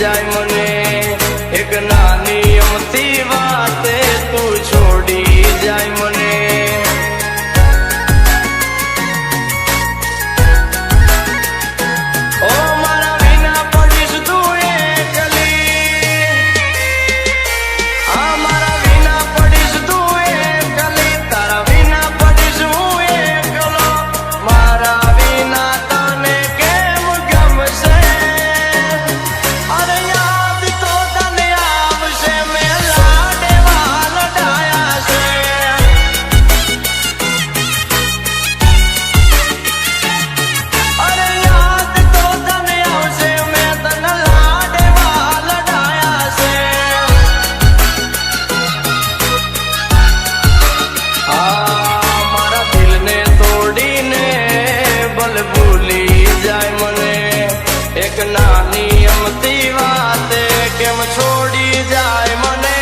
જાય મને એક નાની અમથી વાતે તું છોડી જાય મને ઓ મારા વિના પડીશ તું એકલી આ મારા વિના પડીશ તું એકલી તારા વિના પડીશ હું એકલો મારા વિના તને કેમ ગમશે અરે યાદ તો તને આવશે મેં લાડવા લડાયા છે અરે યાદ તો તને આવશે મેં તને લાડવા લડાયા છે મારા દિલને તોડીને ભલે ભૂલી જાય મને એક નાની અમથી વાતે કેમ છોડી જાય મને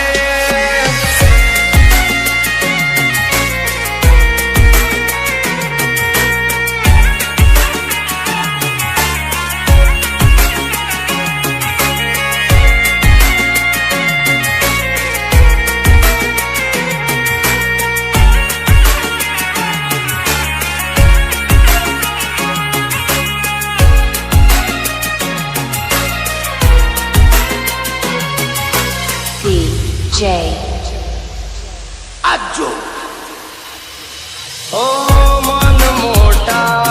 DJ આજો ઓ મન મોટા